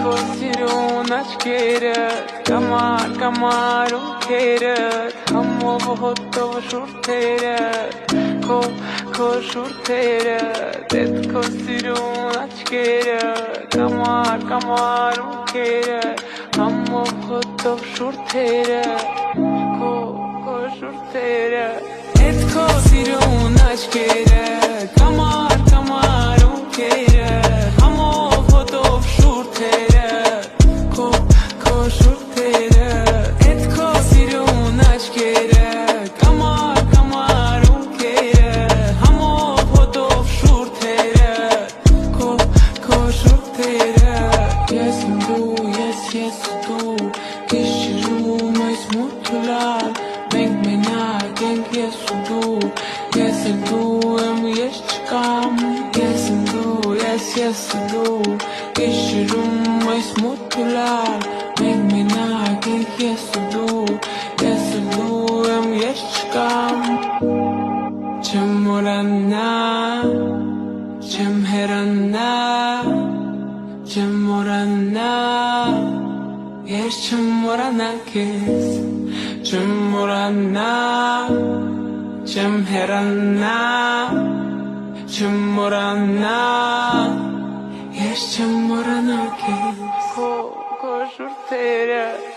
քո սիրուն աչքերդ Կամար, կամար ունքերդ Համով հոտով շուրթերդ Քո շուրթերդ Էդ քո սիրուն աչքերդ Կամար, կամար ունքերդ Համով հոտով շուրթերդ Քո շուրթերդ Էդ քո սիրուն աչքերդ Կամար, կամար ունքերդ Համով հոտով շուրթերդ Քո շուրթերդ Էդ քո սիրուն աչքերդ Կամար, կամար ունքերդ Համով հոտով շուրթերդ Քո շուրթերդ Ես եմ դու, ես դու Գիշերում այս մութուլալ Մենք մենակ ենք ես ու դու Ես եմ դու եմ ես չկամ Ես եմ դու, ես ու դու Գիշերում այս մութուլալ Մենք մենակ ենք ես ու դու եմ ես չկամ Չեմ մորանա Չեմ հեռանա Չեմ մորանա Ես չեմ մորանա քեզ Չեմ մորանա Չեմ հեռանա Չեմ մորանա Ես չեմ մորանա քեզ Քո շուրթերը